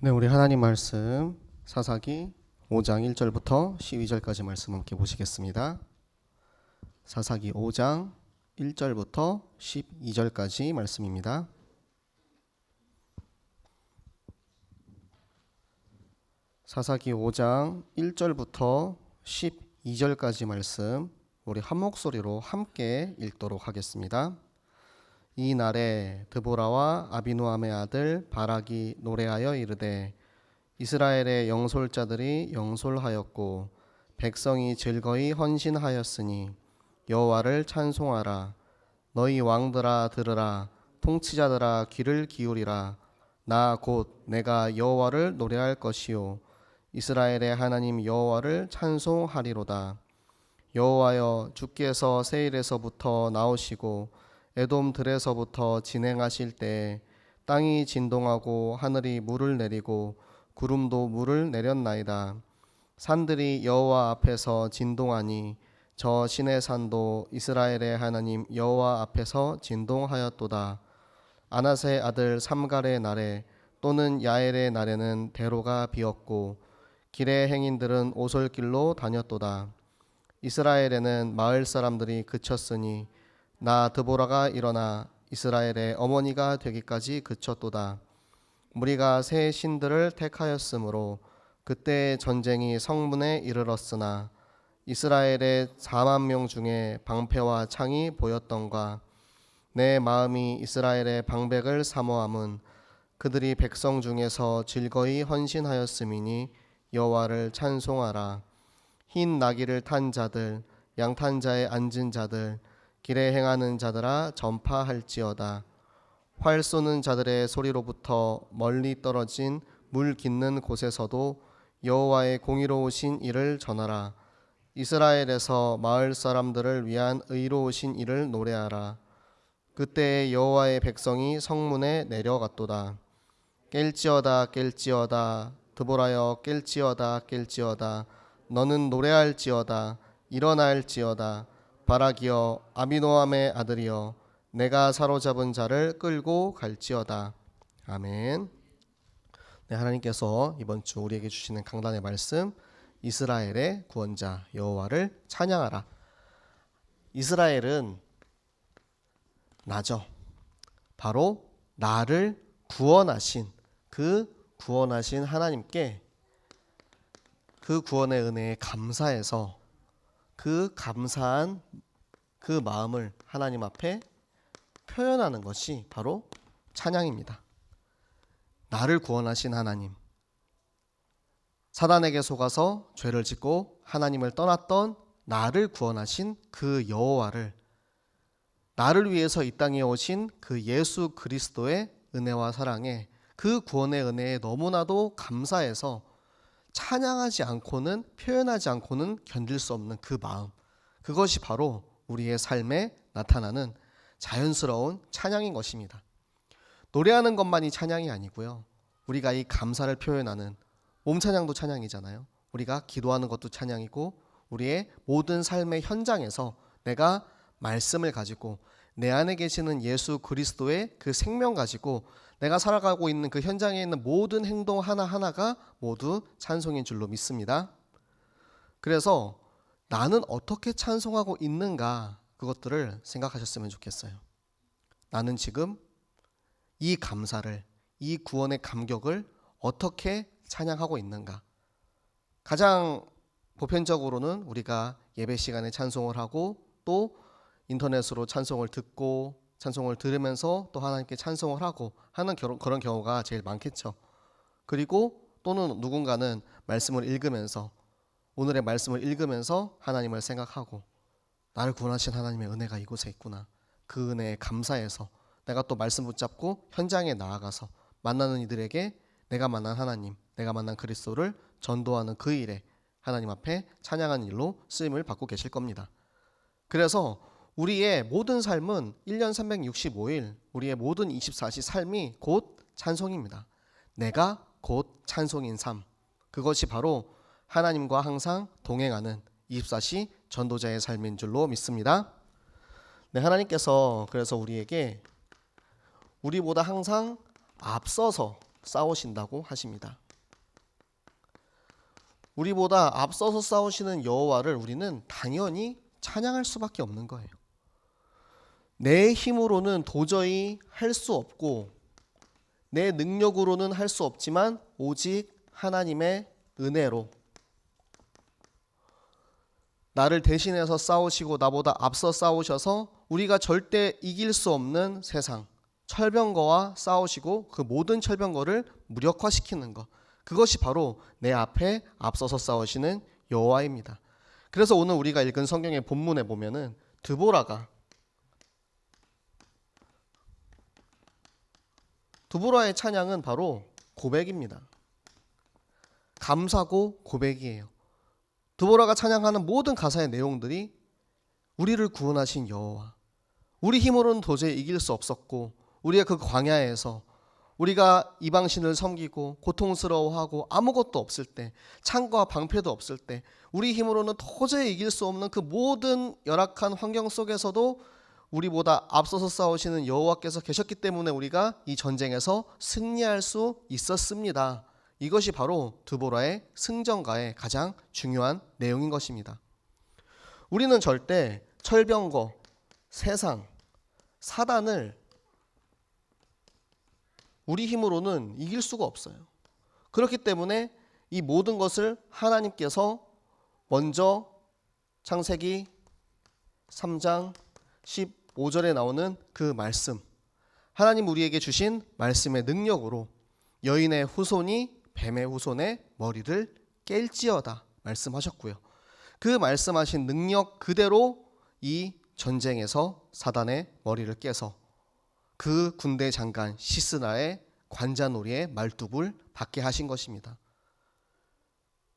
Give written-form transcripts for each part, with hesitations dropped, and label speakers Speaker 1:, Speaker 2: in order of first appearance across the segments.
Speaker 1: 네, 우리 하나님 말씀 사사기 5장 1절부터 12절까지 말씀 함께 보시겠습니다. 사사기 5장 1절부터 12절까지 말씀입니다. 사사기 5장 1절부터 12절까지 말씀 우리 한 목소리로 함께 읽도록 하겠습니다. 이 날에 드보라와 아비노함의 아들 바락이 노래하여 이르되 이스라엘의 영솔자들이 영솔하였고 백성이 즐거이 헌신하였으니 여호와를 찬송하라. 너희 왕들아 들으라. 통치자들아 귀를 기울이라. 나 곧 내가 여호와를 노래할 것이요 이스라엘의 하나님 여호와를 찬송하리로다. 여호와여, 주께서 세일에서부터 나오시고 에돔 들에서부터 진행하실 때 땅이 진동하고 하늘이 물을 내리고 구름도 물을 내렸나이다. 산들이 여호와 앞에서 진동하니 저 신의 산도 이스라엘의 하나님 여호와 앞에서 진동하였도다. 아낫의 아들 삼갈의 날에 또는 야엘의 날에는 대로가 비었고 길의 행인들은 오솔길로 다녔도다. 이스라엘에는 마을 사람들이 그쳤으니 나 드보라가 일어나 이스라엘의 어머니가 되기까지 그쳤도다. 무리가 새 신들을 택하였으므로 그때 전쟁이 성문에 이르렀으나 이스라엘의 4만 명 중에 방패와 창이 보였던가. 내 마음이 이스라엘의 방백을 사모함은 그들이 백성 중에서 즐거이 헌신하였음이니 여호와를 찬송하라. 흰 나귀를 탄 자들, 양탄 자에 앉은 자들, 길에 행하는 자들아 전파할지어다. 활 쏘는 자들의 소리로부터 멀리 떨어진 물 깃는 곳에서도 여호와의 공의로우신 일을 전하라. 이스라엘에서 마을 사람들을 위한 의로우신 일을 노래하라. 그때 여호와의 백성이 성문에 내려갔도다. 깰지어다 깰지어다 드보라여 깰지어다 깰지어다 너는 노래할지어다 일어날지어다. 바락이여 아비노함의 아들이여 내가 사로잡은 자를 끌고 갈지어다. 아멘. 네, 하나님께서 이번 주 우리에게 주시는 강단의 말씀, 이스라엘의 구원자 여호와를 찬양하라. 이스라엘은 나죠. 바로 나를 구원하신 그 구원하신 하나님께 그 구원의 은혜에 감사해서 그 감사한 그 마음을 하나님 앞에 표현하는 것이 바로 찬양입니다. 나를 구원하신 하나님, 사단에게 속아서 죄를 짓고 하나님을 떠났던 나를 구원하신 그 여호와를, 나를 위해서 이 땅에 오신 그 예수 그리스도의 은혜와 사랑에, 그 구원의 은혜에 너무나도 감사해서 찬양하지 않고는, 표현하지 않고는 견딜 수 없는 그 마음, 그것이 바로 우리의 삶에 나타나는 자연스러운 찬양인 것입니다. 노래하는 것만이 찬양이 아니고요, 우리가 이 감사를 표현하는 몸 찬양도 찬양이잖아요. 우리가 기도하는 것도 찬양이고, 우리의 모든 삶의 현장에서 내가 말씀을 가지고 내 안에 계시는 예수 그리스도의 그 생명 가지고 내가 살아가고 있는 그 현장에 있는 모든 행동 하나하나가 모두 찬송인 줄로 믿습니다. 그래서 나는 어떻게 찬송하고 있는가, 그것들을 생각하셨으면 좋겠어요. 나는 지금 이 감사를, 이 구원의 감격을 어떻게 찬양하고 있는가. 가장 보편적으로는 우리가 예배 시간에 찬송을 하고 또 인터넷으로 찬송을 듣고 찬송을 들으면서 또 하나님께 찬송을 하고 하는 그런 경우가 제일 많겠죠. 그리고 또는 누군가는 말씀을 읽으면서, 오늘의 말씀을 읽으면서 하나님을 생각하고 나를 구원하신 하나님의 은혜가 이곳에 있구나, 그 은혜에 감사해서 내가 또 말씀 붙잡고 현장에 나아가서 만나는 이들에게 내가 만난 하나님, 내가 만난 그리스도를 전도하는 그 일에 하나님 앞에 찬양하는 일로 쓰임을 받고 계실 겁니다. 그래서 우리의 모든 삶은 1년 365일, 우리의 모든 24시 삶이 곧 찬송입니다. 내가 곧 찬송인 삶, 그것이 바로 하나님과 항상 동행하는 24시 전도자의 삶인 줄로 믿습니다. 네, 하나님께서 그래서 우리에게 우리보다 항상 앞서서 싸우신다고 하십니다. 우리보다 앞서서 싸우시는 여호와를 우리는 당연히 찬양할 수밖에 없는 거예요. 내 힘으로는 도저히 할 수 없고 내 능력으로는 할 수 없지만 오직 하나님의 은혜로 나를 대신해서 싸우시고 나보다 앞서 싸우셔서 우리가 절대 이길 수 없는 세상, 철병거와 싸우시고 그 모든 철병거를 무력화시키는 것, 그것이 바로 내 앞에 앞서서 싸우시는 여호와입니다. 그래서 오늘 우리가 읽은 성경의 본문에 보면은 드보라의 찬양은 바로 고백입니다. 감사고 고백이에요. 드보라가 찬양하는 모든 가사의 내용들이 우리를 구원하신 여호와, 우리 힘으로는 도저히 이길 수 없었고 우리가 그 광야에서 우리가 이방신을 섬기고 고통스러워하고 아무것도 없을 때, 창과 방패도 없을 때, 우리 힘으로는 도저히 이길 수 없는 그 모든 열악한 환경 속에서도 우리보다 앞서서 싸우시는 여호와께서 계셨기 때문에 우리가 이 전쟁에서 승리할 수 있었습니다. 이것이 바로 드보라의 승전가의 가장 중요한 내용인 것입니다. 우리는 절대 철병거, 세상, 사단을 우리 힘으로는 이길 수가 없어요. 그렇기 때문에 이 모든 것을 하나님께서 먼저 창세기 3장 15절에 나오는 그 말씀, 하나님 우리에게 주신 말씀의 능력으로 여인의 후손이 뱀의 후손의 머리를 깰지어다 말씀하셨고요. 그 말씀하신 능력 그대로 이 전쟁에서 사단의 머리를 깨서 그 군대 장관 시스라의 관자놀이의 말뚝을 받게 하신 것입니다.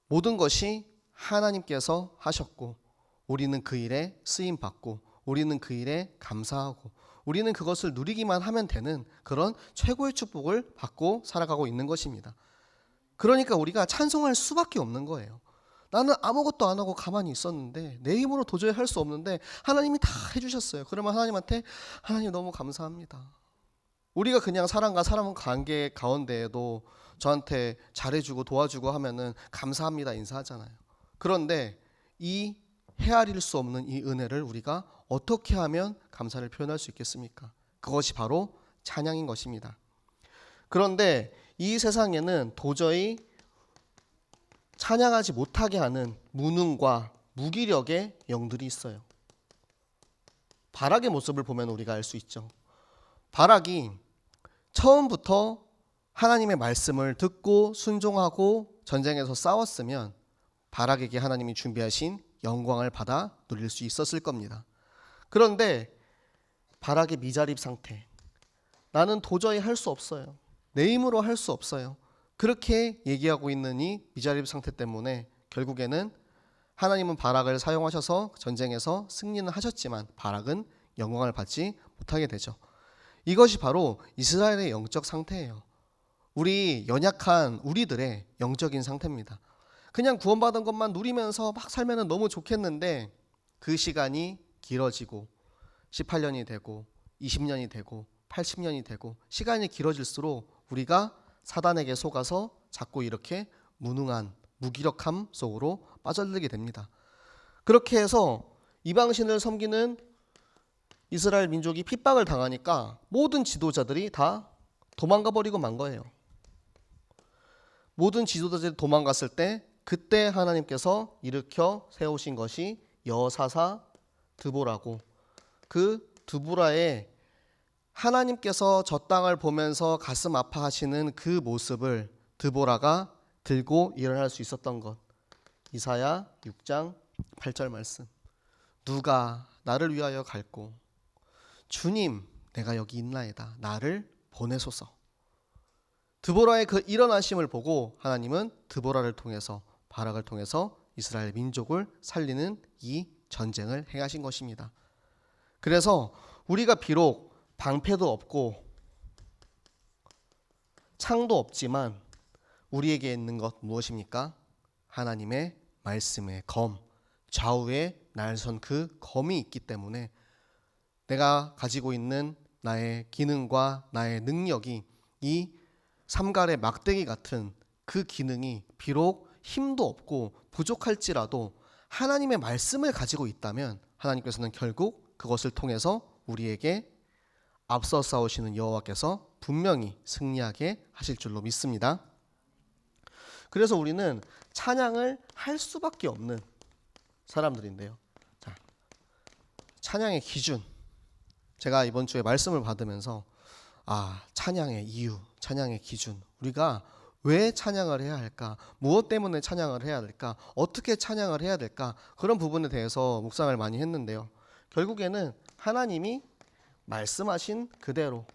Speaker 1: 모든 것이 하나님께서 하셨고 우리는 그 일에 쓰임받고 우리는 그 일에 감사하고 우리는 그것을 누리기만 하면 되는 그런 최고의 축복을 받고 살아가고 있는 것입니다. 그러니까 우리가 찬송할 수밖에 없는 거예요. 나는 아무것도 안 하고 가만히 있었는데 내 힘으로 도저히 할 수 없는데 하나님이 다 해주셨어요. 그러면 하나님한테 하나님 너무 감사합니다. 우리가 그냥 사람과 사람 관계 가운데에도 저한테 잘해주고 도와주고 하면은 감사합니다 인사하잖아요. 그런데 이 헤아릴 수 없는 이 은혜를 우리가 어떻게 하면 감사를 표현할 수 있겠습니까? 그것이 바로 찬양인 것입니다. 그런데 이 세상에는 도저히 찬양하지 못하게 하는 무능과 무기력의 영들이 있어요. 바락의 모습을 보면 우리가 알 수 있죠. 바락이 처음부터 하나님의 말씀을 듣고 순종하고 전쟁에서 싸웠으면 바락에게 하나님이 준비하신 영광을 받아 누릴 수 있었을 겁니다. 그런데 바락의 미자립 상태, 나는 도저히 할 수 없어요. 내 힘으로 할 수 없어요. 그렇게 얘기하고 있는 이 미자립 상태 때문에 결국에는 하나님은 바락을 사용하셔서 전쟁에서 승리는 하셨지만 바락은 영광을 받지 못하게 되죠. 이것이 바로 이스라엘의 영적 상태예요. 우리 연약한 우리들의 영적인 상태입니다. 그냥 구원받은 것만 누리면서 막 살면 너무 좋겠는데 그 시간이 길어지고 18년이 되고 20년이 되고 80년이 되고 시간이 길어질수록 우리가 사단에게 속아서 자꾸 이렇게 무능한 무기력함 속으로 빠져들게 됩니다. 그렇게 해서 이방신을 섬기는 이스라엘 민족이 핍박을 당하니까 모든 지도자들이 다 도망가 버리고 만 거예요. 모든 지도자들이 도망갔을 때 그때 하나님께서 일으켜 세우신 것이 여사사 드보라고, 그 드보라의 하나님께서 저 땅을 보면서 가슴 아파하시는 그 모습을 드보라가 들고 일어날 수 있었던 것. 이사야 6장 8절 말씀. 누가 나를 위하여 갈고 주님 내가 여기 있나이다. 나를 보내소서. 드보라의 그 일어나심을 보고 하나님은 드보라를 통해서 바락을 통해서 이스라엘 민족을 살리는 이 전쟁을 행하신 것입니다. 그래서 우리가 비록 방패도 없고 창도 없지만 우리에게 있는 것 무엇입니까? 하나님의 말씀의 검, 좌우에 날선 그 검이 있기 때문에 내가 가지고 있는 나의 기능과 나의 능력이 이 삼갈의 막대기 같은 그 기능이 비록 힘도 없고 부족할지라도 하나님의 말씀을 가지고 있다면 하나님께서는 결국 그것을 통해서 우리에게 앞서 싸우시는 여호와께서 분명히 승리하게 하실 줄로 믿습니다. 그래서 우리는 찬양을 할 수밖에 없는 사람들인데요. 자, 찬양의 기준. 제가 이번 주에 말씀을 받으면서 찬양의 이유, 찬양의 기준. 우리가 왜 찬양을 해야 할까? 무엇 때문에 찬양을 해야 될까? 어떻게 찬양을 해야 될까? 그런 부분에 대해서 묵상을 많이 했는데요. 결국에는 하나님이 말씀하신 그대로,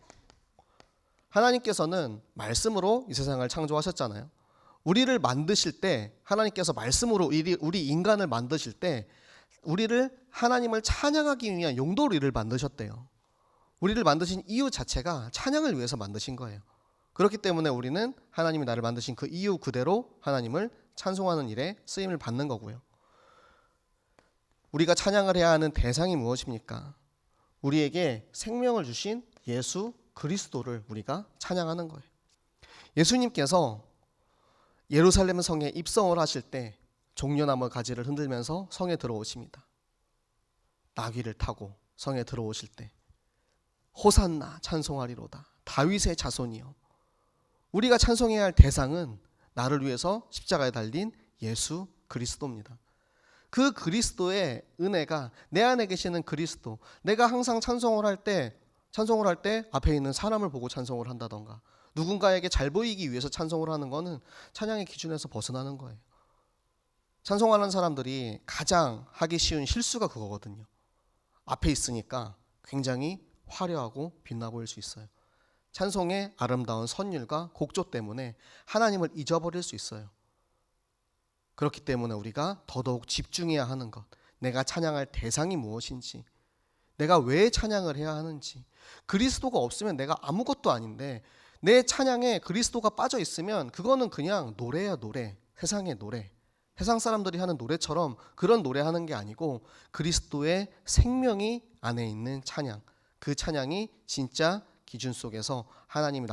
Speaker 1: 하나님께서는 말씀으로 이 세상을 창조하셨잖아요. 우리를 만드실 때 하나님께서 말씀으로 우리 인간을 만드실 때 우리를 하나님을 찬양하기 위한 용도로 우리를 만드셨대요. 우리를 만드신 이유 자체가 찬양을 위해서 만드신 거예요. 그렇기 때문에 우리는 하나님이 나를 만드신 그 이유 그대로 하나님을 찬송하는 일에 쓰임을 받는 거고요. 우리가 찬양을 해야 하는 대상이 무엇입니까? 우리에게 생명을 주신 예수 그리스도를 우리가 찬양하는 거예요. 예수님께서 예루살렘 성에 입성을 하실 때 종려나무 가지를 흔들면서 성에 들어오십니다. 나귀를 타고 성에 들어오실 때 호산나 찬송하리로다 다윗의 자손이요. 우리가 찬송해야 할 대상은 나를 위해서 십자가에 달린 예수 그리스도입니다. 그 그리스도의 은혜가 내 안에 계시는 그리스도, 내가 항상 찬송을 할 때 앞에 있는 사람을 보고 찬송을 한다던가 누군가에게 잘 보이기 위해서 찬송을 하는 거는 찬양의 기준에서 벗어나는 거예요. 찬송하는 사람들이 가장 하기 쉬운 실수가 그거거든요. 앞에 있으니까 굉장히 화려하고 빛나 보일 수 있어요. 찬송의 아름다운 선율과 곡조 때문에 하나님을 잊어버릴 수 있어요. 그렇기 때문에 우리가 더더욱 집중해야 하는 것, 내가 찬양할 대상이 무엇인지, 내가 왜 찬양을 해야 하는지. 그리스도가 없으면 내가 아무것도 아닌데 내 찬양에 그리스도가 빠져 있으면 그거는 그냥 노래야 노래, 세상의 노래, 세상 사람들이 하는 노래처럼 그런 노래하는 게 아니고 그리스도의 생명이 안에 있는 찬양, 그 찬양이 진짜 기준 속에서 하나님이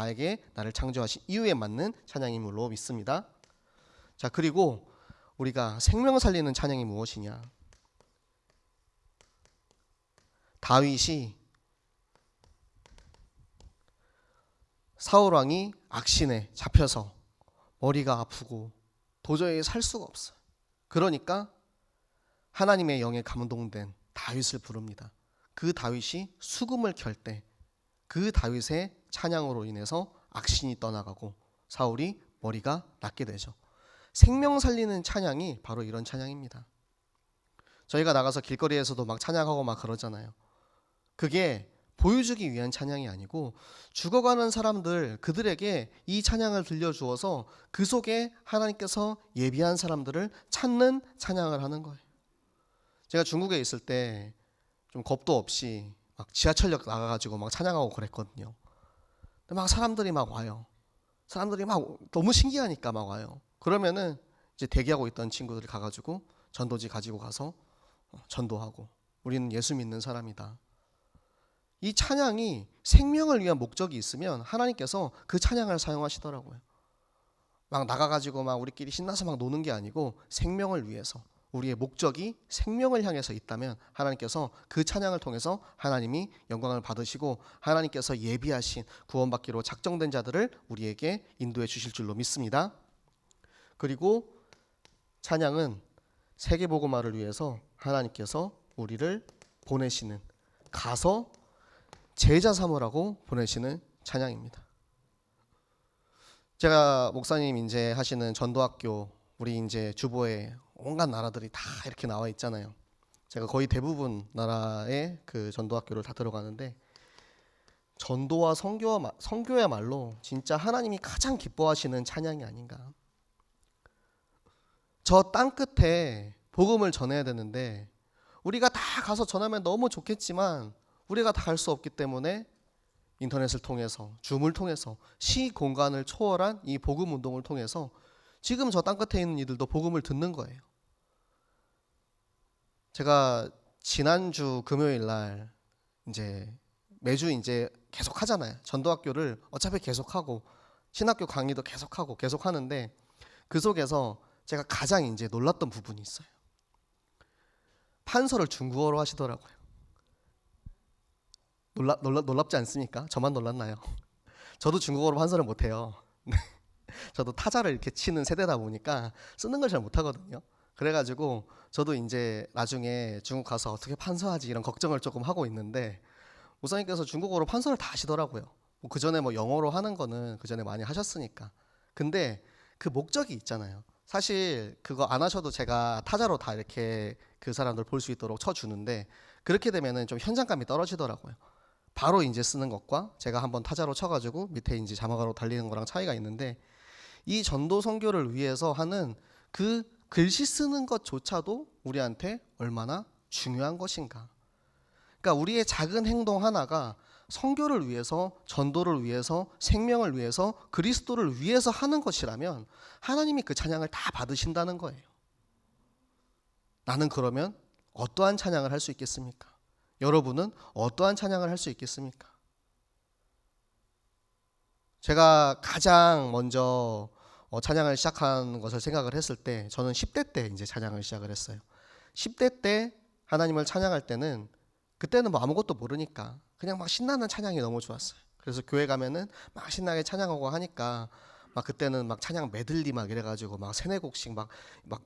Speaker 1: 나를 창조하신 이유에 맞는 찬양임으로 믿습니다. 자, 그리고 우리가 생명을 살리는 찬양이 무엇이냐? 다윗이 사울 왕이 악신에 잡혀서 머리가 아프고 도저히 살 수가 없어요. 그러니까 하나님의 영에 감동된 다윗을 부릅니다. 그 다윗이 수금을 켤 때 그 다윗의 찬양으로 인해서 악신이 떠나가고 사울이 머리가 낫게 되죠. 생명 살리는 찬양이 바로 이런 찬양입니다. 저희가 나가서 길거리에서도 막 찬양하고 막 그러잖아요. 그게 보여주기 위한 찬양이 아니고 죽어가는 사람들, 그들에게 이 찬양을 들려주어서 그 속에 하나님께서 예비한 사람들을 찾는 찬양을 하는 거예요. 제가 중국에 있을 때 좀 겁도 없이 막 지하철역 나가가지고 막 찬양하고 그랬거든요. 근데 막 사람들이 막 와요. 사람들이 막 너무 신기하니까 막 와요. 그러면은 이제 대기하고 있던 친구들이 가가지고 전도지 가지고 가서 전도하고, 우리는 예수 믿는 사람이다. 이 찬양이 생명을 위한 목적이 있으면 하나님께서 그 찬양을 사용하시더라고요. 막 나가가지고 막 우리끼리 신나서 막 노는 게 아니고 생명을 위해서, 우리의 목적이 생명을 향해서 있다면 하나님께서 그 찬양을 통해서 하나님이 영광을 받으시고 하나님께서 예비하신 구원받기로 작정된 자들을 우리에게 인도해 주실 줄로 믿습니다. 그리고 찬양은 세계복음화를 위해서 하나님께서 우리를 보내시는, 가서 제자 삼으라고 보내시는 찬양입니다. 제가 목사님 이제 하시는 전도학교, 우리 이제 주보에 온갖 나라들이 다 이렇게 나와 있잖아요. 제가 거의 대부분 나라의 그 전도학교를 다 들어가는데 전도와 선교야말로 진짜 하나님이 가장 기뻐하시는 찬양이 아닌가. 저 땅 끝에 복음을 전해야 되는데 우리가 다 가서 전하면 너무 좋겠지만 우리가 다 갈 수 없기 때문에 인터넷을 통해서, 줌을 통해서, 시 공간을 초월한 이 복음 운동을 통해서 지금 저 땅끝에 있는 이들도 복음을 듣는 거예요. 제가 지난주 금요일 날 이제 매주 이제 계속 하잖아요. 전도학교를 어차피 계속 하고 신학교 강의도 계속 하는데 그 속에서 제가 가장 이제 놀랐던 부분이 있어요. 판서를 중국어로 하시더라고요. 놀랍지 않습니까? 저만 놀랐나요? 저도 중국어로 판서를 못해요. 저도 타자를 이렇게 치는 세대다 보니까 쓰는 걸 잘 못하거든요. 그래가지고 저도 이제 나중에 중국 가서 어떻게 판서하지 이런 걱정을 조금 하고 있는데 목사님께서 중국어로 판서를 다 하시더라고요. 그 전에 뭐 영어로 하는 거는 그 전에 많이 하셨으니까. 근데 그 목적이 있잖아요. 사실 그거 안 하셔도 제가 타자로 다 이렇게 그 사람들 볼 수 있도록 쳐주는데 그렇게 되면은 좀 현장감이 떨어지더라고요. 바로 이제 쓰는 것과 제가 한번 타자로 쳐가지고 밑에 이제 자막으로 달리는 거랑 차이가 있는데 이 전도 선교를 위해서 하는 그 글씨 쓰는 것조차도 우리한테 얼마나 중요한 것인가. 그러니까 우리의 작은 행동 하나가 선교를 위해서, 전도를 위해서, 생명을 위해서, 그리스도를 위해서 하는 것이라면 하나님이 그 찬양을 다 받으신다는 거예요. 나는 그러면 어떠한 찬양을 할 수 있겠습니까? 여러분은 어떠한 찬양을 할 수 있겠습니까? 제가 가장 먼저 찬양을 시작한 것을 생각을 했을 때 저는 10대 때 이제 찬양을 시작을 했어요. 10대 때 하나님을 찬양할 때는 그때는 뭐 아무것도 모르니까 그냥 막 신나는 찬양이 너무 좋았어요. 그래서 교회 가면은 막 신나게 찬양하고 하니까 막 그때는 막 찬양 메들리 막 이래가지고 막 세네 곡씩 막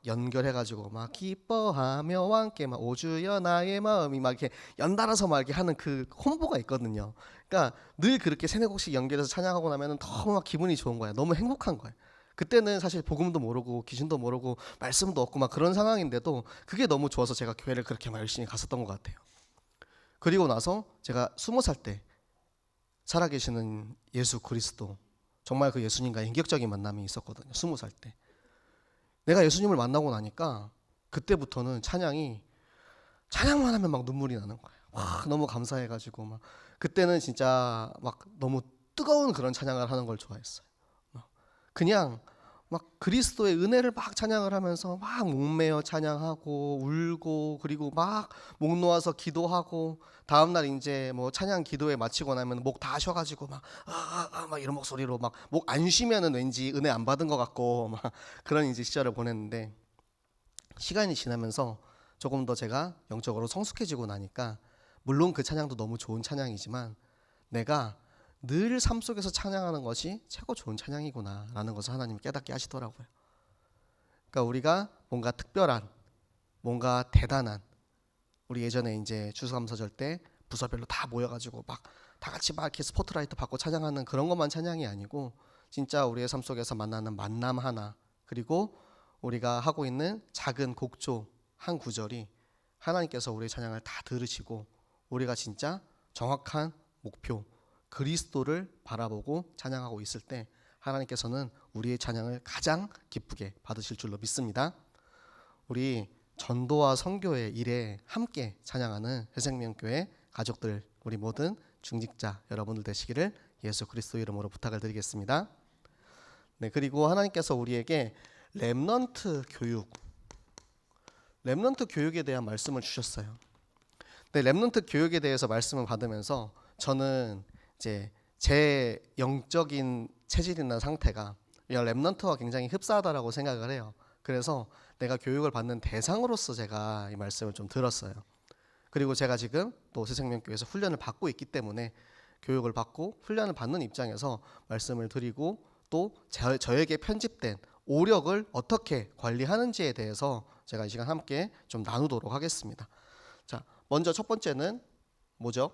Speaker 1: 연결해가지고 막 기뻐하며 함께 막 오주여 나의 마음이 막 이렇게 연달아서 막 이렇게 하는 그 콤보가 있거든요. 그러니까 늘 그렇게 세네 곡씩 연결해서 찬양하고 나면은 너무 막 기분이 좋은 거야. 너무 행복한 거야. 그때는 사실 복음도 모르고 귀신도 모르고 말씀도 없고 막 그런 상황인데도 그게 너무 좋아서 제가 교회를 그렇게 막 열심히 갔었던 것 같아요. 그리고 나서 제가 20살 때 살아계시는 예수 그리스도, 정말 그 예수님과 인격적인 만남이 있었거든요. 20살 때 내가 예수님을 만나고 나니까 그때부터는 찬양만 하면 막 눈물이 나는 거예요. 와, 너무 감사해가지고 막 그때는 진짜 막 너무 뜨거운 그런 찬양을 하는 걸 좋아했어요. 그냥 막 그리스도의 은혜를 막 찬양을 하면서 막 목매어 찬양하고 울고 그리고 막 목 놓아서 기도하고 다음날 이제 뭐 찬양 기도회 마치고 나면 목 다 쉬어가지고 막 막 이런 목소리로 막 목 안 쉬면은 왠지 은혜 안 받은 것 같고 막 그런 이제 시절을 보냈는데 시간이 지나면서 조금 더 제가 영적으로 성숙해지고 나니까 물론 그 찬양도 너무 좋은 찬양이지만 내가 늘 삶 속에서 찬양하는 것이 최고 좋은 찬양이구나라는 것을 하나님이 깨닫게 하시더라고요. 그러니까 우리가 뭔가 특별한, 뭔가 대단한, 우리 예전에 이제 추수감사절 때 부서별로 다 모여가지고 막 다 같이 막 이렇게 스포트라이트 받고 찬양하는 그런 것만 찬양이 아니고 진짜 우리의 삶 속에서 만나는 만남 하나, 그리고 우리가 하고 있는 작은 곡조 한 구절이 하나님께서 우리의 찬양을 다 들으시고 우리가 진짜 정확한 목표, 그리스도를 바라보고 찬양하고 있을 때 하나님께서는 우리의 찬양을 가장 기쁘게 받으실 줄로 믿습니다. 우리 전도와 선교의 일에 함께 찬양하는 새생명교회 가족들, 우리 모든 중직자 여러분들 되시기를 예수 그리스도 이름으로 부탁을 드리겠습니다. 네, 그리고 하나님께서 우리에게 렘넌트 교육에 대한 말씀을 주셨어요. 네, 렘넌트 교육에 대해서 말씀을 받으면서 저는 이제 제 영적인 체질이나 상태가 렘넌트와 굉장히 흡사하다라고 생각을 해요. 그래서 내가 교육을 받는 대상으로서 제가 이 말씀을 좀 들었어요. 그리고 제가 지금 또 새생명교회에서 훈련을 받고 있기 때문에 교육을 받고 훈련을 받는 입장에서 말씀을 드리고 또 저에게 편집된 오력을 어떻게 관리하는지에 대해서 제가 이 시간 함께 좀 나누도록 하겠습니다. 자, 먼저 첫 번째는 뭐죠?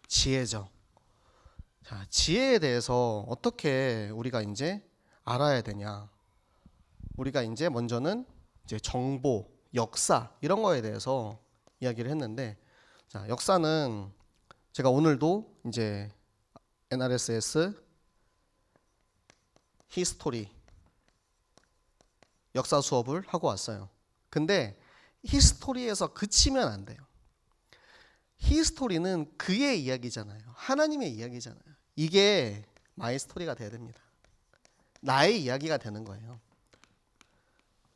Speaker 1: 지혜죠. 자, 지혜에 대해서 어떻게 우리가 이제 알아야 되냐? 우리가 이제 먼저는 이제 정보, 역사 이런 거에 대해서 이야기를 했는데, 자, 역사는 제가 오늘도 이제 NRSS 히스토리 역사 수업을 하고 왔어요. 근데 히스토리에서 그치면 안 돼요. 히스토리는 그의 이야기잖아요. 하나님의 이야기잖아요. 이게 마이 스토리가 돼야 됩니다. 나의 이야기가 되는 거예요.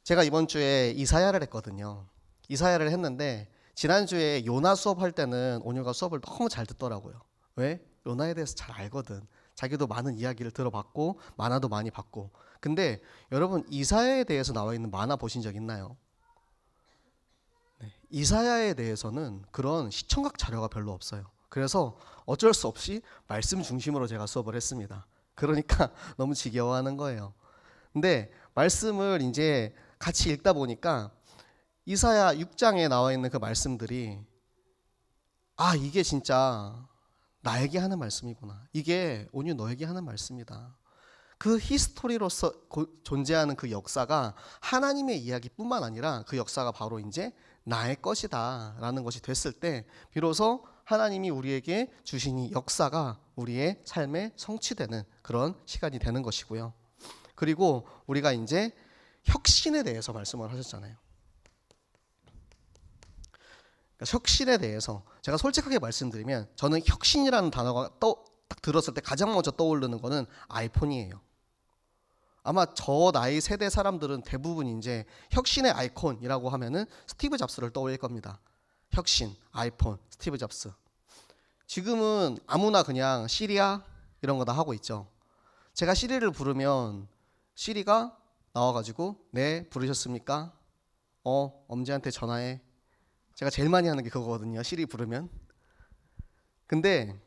Speaker 1: 제가 이번 주에 이사야를 했거든요. 이사야를 했는데 지난주에 요나 수업할 때는 온유가 수업을 너무 잘 듣더라고요. 왜? 요나에 대해서 잘 알거든. 자기도 많은 이야기를 들어봤고 만화도 많이 봤고. 근데 여러분 이사야에 대해서 나와 있는 만화 보신 적 있나요? 네. 이사야에 대해서는 그런 시청각 자료가 별로 없어요. 그래서 어쩔 수 없이 말씀 중심으로 제가 수업을 했습니다. 그러니까 너무 지겨워하는 거예요. 근데 말씀을 이제 같이 읽다 보니까 이사야 6장에 나와 있는 그 말씀들이 이게 진짜 나에게 하는 말씀이구나. 이게 온유 너에게 하는 말씀이다. 그 히스토리로서 존재하는 그 역사가 하나님의 이야기뿐만 아니라 그 역사가 바로 이제 나의 것이다 라는 것이 됐을 때 비로소 하나님이 우리에게 주신 이 역사가 우리의 삶에 성취되는 그런 시간이 되는 것이고요. 그리고 우리가 이제 혁신에 대해서 말씀을 하셨잖아요. 그러니까 혁신에 대해서 제가 솔직하게 말씀드리면 저는 혁신이라는 단어가 딱 들었을 때 가장 먼저 떠오르는 거는 아이폰이에요. 아마 저 나이 세대 사람들은 대부분 이제 혁신의 아이콘이라고 하면은 스티브 잡스를 떠올릴 겁니다. 혁신, 아이폰, 스티브 잡스. 지금은 아무나 그냥 시리야 이런 거 다 하고 있죠. 제가 시리를 부르면 시리가 나와가지고 네 부르셨습니까? 엄지한테 전화해. 제가 제일 많이 하는 게 그거거든요. 시리 부르면. 근데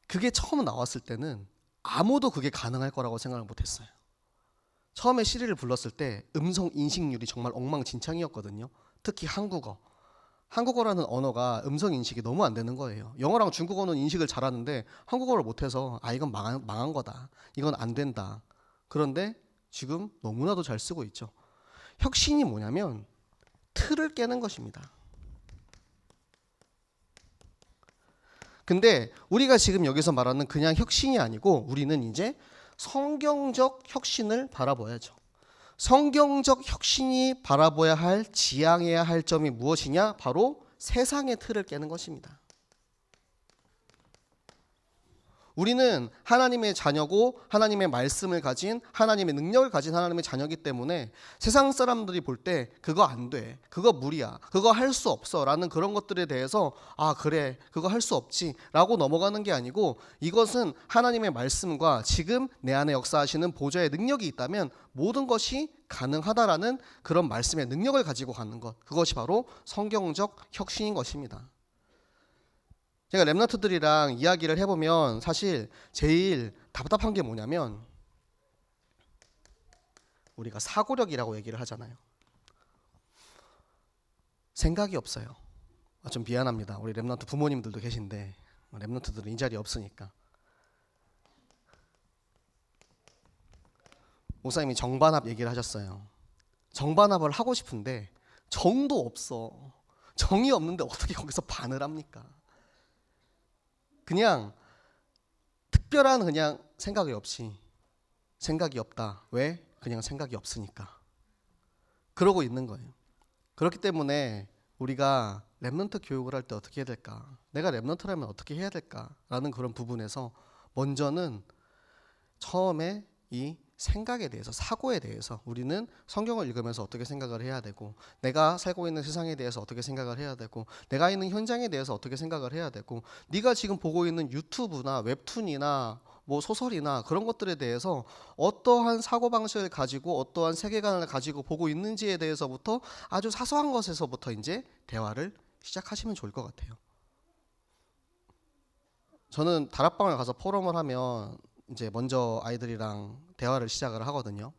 Speaker 1: 그게 처음 나왔을 때는 아무도 그게 가능할 거라고 생각을 못했어요. 처음에 시리를 불렀을 때 음성 인식률이 정말 엉망진창이었거든요. 특히 한국어라는 언어가 음성 인식이 너무 안 되는 거예요. 영어랑 중국어는 인식을 잘하는데 한국어를 못해서 이건 망한 거다. 이건 안 된다. 그런데 지금 너무나도 잘 쓰고 있죠. 혁신이 뭐냐면 틀을 깨는 것입니다. 근데 우리가 지금 여기서 말하는 그냥 혁신이 아니고 우리는 이제 성경적 혁신을 바라봐야죠. 성경적 혁신이 바라봐야 할 지향해야 할 점이 무엇이냐? 바로 세상의 틀을 깨는 것입니다. 우리는 하나님의 자녀고 하나님의 말씀을 가진 하나님의 능력을 가진 하나님의 자녀이기 때문에 세상 사람들이 볼 때 그거 안 돼, 그거 무리야, 그거 할 수 없어 라는 그런 것들에 대해서 그래 그거 할 수 없지 라고 넘어가는 게 아니고 이것은 하나님의 말씀과 지금 내 안에 역사하시는 보좌의 능력이 있다면 모든 것이 가능하다라는 그런 말씀의 능력을 가지고 가는 것, 그것이 바로 성경적 혁신인 것입니다. 제가 랩런트들이랑 이야기를 해보면 사실 제일 답답한 게 뭐냐면 우리가 사고력이라고 얘기를 하잖아요. 생각이 없어요. 좀 미안합니다. 우리 랩런트 부모님들도 계신데 랩런트들은 이 자리에 없으니까. 목사님이 정반합 얘기를 하셨어요. 정반합을 하고 싶은데 정도 없어. 정이 없는데 어떻게 거기서 반을 합니까? 그냥 특별한 그냥 생각이 없이 생각이 없다. 왜? 그냥 생각이 없으니까. 그러고 있는 거예요. 그렇기 때문에 우리가 랩런트 교육을 할 때 어떻게 해야 될까? 내가 랩런트라면 어떻게 해야 될까? 라는 그런 부분에서 먼저는 처음에 이 생각에 대해서, 사고에 대해서 우리는 성경을 읽으면서 어떻게 생각을 해야 되고, 내가 살고 있는 세상에 대해서 어떻게 생각을 해야 되고, 내가 있는 현장에 대해서 어떻게 생각을 해야 되고, 네가 지금 보고 있는 유튜브나 웹툰이나 뭐 소설이나 그런 것들에 대해서 어떠한 사고방식을 가지고 어떠한 세계관을 가지고 보고 있는지에 대해서부터 아주 사소한 것에서부터 이제 대화를 시작하시면 좋을 것 같아요. 저는 다락방을 가서 포럼을 하면 이제 먼저 아이들이랑 대화를 시작을 하거든요.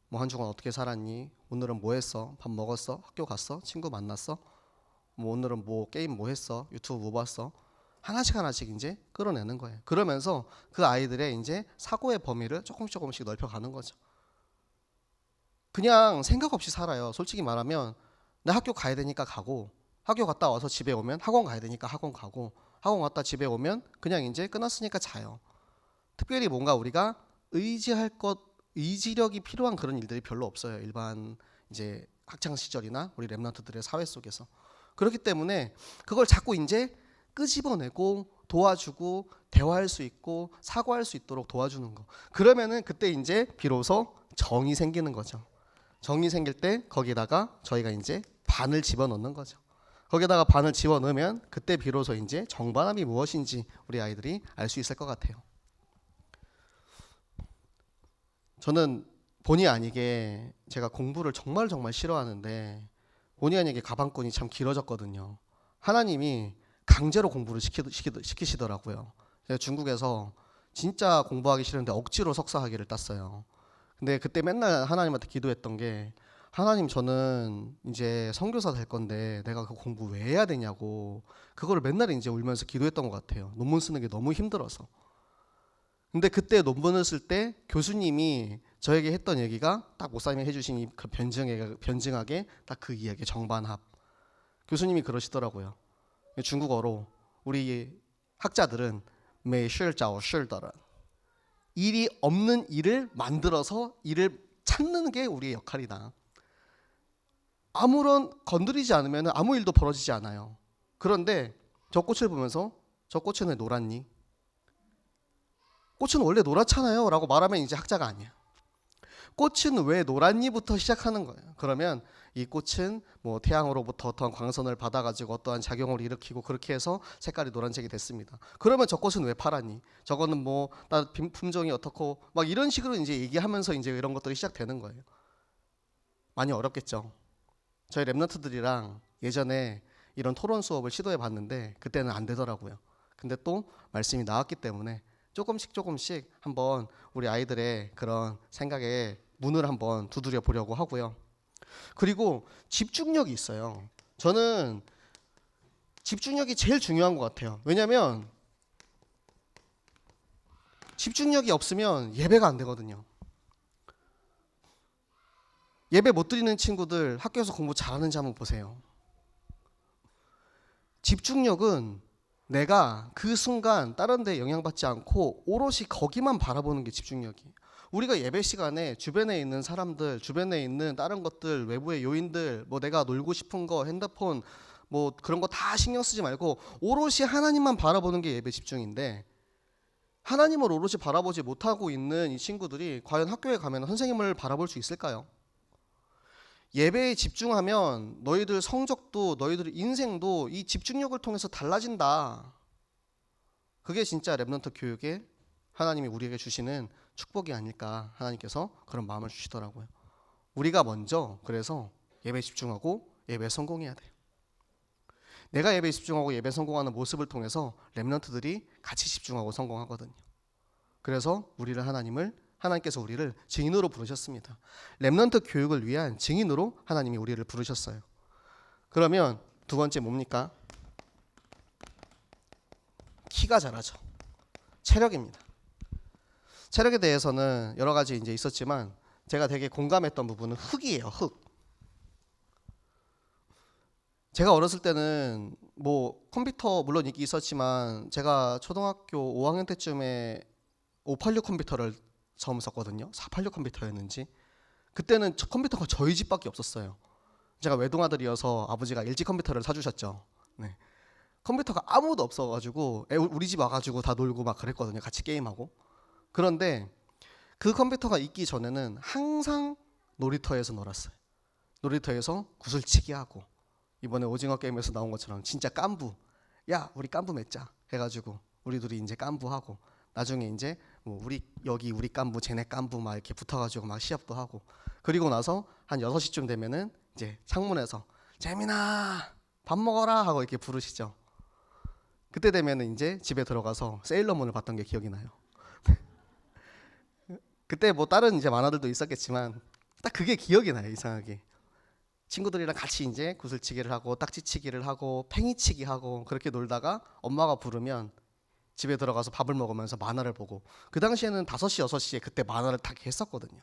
Speaker 1: 뭐 한 주간 어떻게 살았니? 오늘은 뭐 했어? 밥 먹었어? 학교 갔어? 친구 만났어? 뭐 오늘은 뭐 게임 뭐 했어? 유튜브 뭐 봤어? 하나씩 이제 끌어내는 거예요. 그러면서 그 아이들의 이제 사고의 범위를 조금씩 넓혀가는 거죠. 그냥 생각 없이 살아요. 솔직히 말하면 나 학교 가야 되니까 가고, 학교 갔다 와서 집에 오면 학원 가야 되니까 학원 가고, 학원 갔다 집에 오면 그냥 이제 끝났으니까 자요. 특별히 뭔가 우리가 의지력이 필요한 그런 일들이 별로 없어요. 일반 이제 학창 시절이나 우리 랩런트들의 사회 속에서. 그렇기 때문에 그걸 자꾸 이제 끄집어내고 도와주고 대화할 수 있고 사고할 수 있도록 도와주는 거. 그러면은 그때 이제 비로소 정이 생기는 거죠. 정이 생길 때 거기다가 저희가 이제 반을 집어넣는 거죠. 거기다가 반을 집어넣으면 그때 비로소 이제 정반합이 무엇인지 우리 아이들이 알 수 있을 것 같아요. 저는 본의 아니게 제가 공부를 정말 싫어하는데 본의 아니게 가방끈이 참 길어졌거든요. 하나님이 강제로 공부를 시키시더라고요. 제가 중국에서 진짜 공부하기 싫은데 억지로 석사학위를 땄어요. 근데 그때 맨날 하나님한테 기도했던 게, 하나님, 저는 이제 선교사 될 건데 내가 그 공부 왜 해야 되냐고, 그거를 맨날 이제 울면서 기도했던 것 같아요. 논문 쓰는 게 너무 힘들어서. 근데 그때 논문을 쓸 때 교수님이 저에게 했던 얘기가 딱 목사님이 해주신 그 변증하게 딱 그 이야기, 정반합. 교수님이 그러시더라고요. 중국어로 우리 학자들은 没事找事的人, 일이 없는 일을 만들어서 일을 찾는 게 우리의 역할이다. 아무런 건드리지 않으면 아무 일도 벌어지지 않아요. 그런데 저 꽃을 보면서 저 꽃은 왜 노랗니? 꽃은 원래 노랗잖아요 라고 말하면 이제 학자가 아니야. 꽃은 왜 노랗니부터 시작하는 거예요. 그러면 이 꽃은 뭐 태양으로부터 어떠한 광선을 받아가지고 어떠한 작용을 일으키고 그렇게 해서 색깔이 노란색이 됐습니다. 그러면 저 꽃은 왜 파랗니? 저거는 뭐 품종이 어떻고 막 이런 식으로 이제 얘기하면서 이제 이런 것들이 시작되는 거예요. 많이 어렵겠죠. 저희 랩런트들이랑 예전에 이런 토론 수업을 시도해 봤는데 그때는 안 되더라고요. 근데 또 말씀이 나왔기 때문에 조금씩 한번 우리 아이들의 그런 생각에 문을 한번 두드려 보려고 하고요. 그리고 집중력이 있어요. 저는 집중력이 제일 중요한 것 같아요. 왜냐하면 집중력이 없으면 예배가 안 되거든요. 예배 못 드리는 친구들 학교에서 공부 잘하는지 한번 보세요. 집중력은 내가 그 순간 다른 데 영향받지 않고 오롯이 거기만 바라보는 게 집중력이에요. 우리가 예배 시간에 주변에 있는 사람들, 주변에 있는 다른 것들, 외부의 요인들, 뭐 내가 놀고 싶은 거, 핸드폰, 뭐 그런 거 다 신경 쓰지 말고 오롯이 하나님만 바라보는 게 예배 집중인데, 하나님을 오롯이 바라보지 못하고 있는 이 친구들이 과연 학교에 가면 선생님을 바라볼 수 있을까요? 예배에 집중하면 너희들 성적도 너희들 인생도 이 집중력을 통해서 달라진다. 그게 진짜 랩런트 교육에 하나님이 우리에게 주시는 축복이 아닐까, 하나님께서 그런 마음을 주시더라고요. 우리가 먼저 그래서 예배에 집중하고 예배에 성공해야 돼요. 내가 예배에 집중하고 예배에 성공하는 모습을 통해서 랩런트들이 같이 집중하고 성공하거든요. 그래서 하나님께서 우리를 증인으로 부르셨습니다. 랩런트 교육을 위한 증인으로 하나님이 우리를 부르셨어요. 그러면 두 번째 뭡니까? 키가 자라죠. 체력입니다. 체력에 대해서는 여러 가지 이제 있었지만 제가 되게 공감했던 부분은 흙이에요. 흙. 제가 어렸을 때는 뭐 컴퓨터 물론 있긴 있었지만 제가 초등학교 5학년 때쯤에 586 컴퓨터를 처음 썼거든요. 486 컴퓨터였는지. 그때는 컴퓨터가 저희 집밖에 없었어요. 제가 외동아들이어서 아버지가 LG 컴퓨터를 사주셨죠. 네. 컴퓨터가 아무도 없어가지고 우리 집 와가지고 다 놀고 막 그랬거든요. 같이 게임하고. 그런데 그 컴퓨터가 있기 전에는 항상 놀이터에서 놀았어요. 놀이터에서 구슬치기 하고, 이번에 오징어 게임에서 나온 것처럼 진짜 깐부, 야 우리 깐부 맺자 해가지고 우리 둘이 이제 깐부하고, 나중에 이제 뭐 우리 깐부 쟤네 깐부 막 이렇게 붙어가지고 막 시합도 하고, 그리고 나서 한 6시쯤 되면은 이제 창문에서 재민아 밥 먹어라 하고 이렇게 부르시죠. 그때 되면은 이제 집에 들어가서 세일러문을 봤던 게 기억이 나요. 그때 뭐 다른 이제 만화들도 있었겠지만 딱 그게 기억이 나요. 이상하게 친구들이랑 같이 이제 구슬치기를 하고 딱지치기를 하고 팽이치기 하고 그렇게 놀다가 엄마가 부르면 집에 들어가서 밥을 먹으면서 만화를 보고, 그 당시에는 5시 6시에 그때 만화를 다 했었거든요.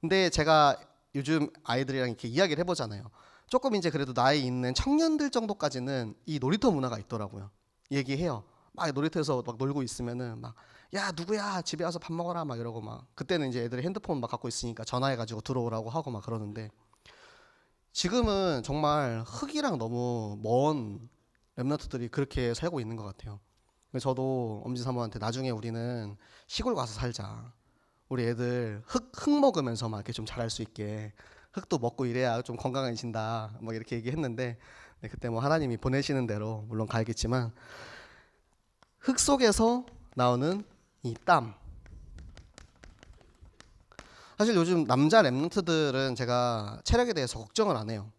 Speaker 1: 근데 제가 요즘 아이들이랑 이렇게 이야기를 해보잖아요. 조금 이제 그래도 나이 있는 청년들 정도까지는 이 놀이터 문화가 있더라고요. 얘기해요. 막 놀이터에서 막 놀고 있으면은 막 야 누구야 집에 와서 밥 먹어라 막 이러고, 막 그때는 이제 애들이 핸드폰 막 갖고 있으니까 전화해가지고 들어오라고 하고 막 그러는데, 지금은 정말 흙이랑 너무 먼 랩런트들이 그렇게 살고 있는 것 같아요. 저도 엄지 사모한테 나중에 우리는 시골 가서 살자. 우리 애들 흙 먹으면서 막 이렇게 좀 잘할 수 있게 흙도 먹고 이래야 좀 건강해진다. 뭐 이렇게 얘기했는데 네, 그때 뭐 하나님이 보내시는 대로 물론 가야겠지만 흙 속에서 나오는 이 땀. 사실 요즘 남자 랩런트들은 제가 체력에 대해서 걱정을 안 해요.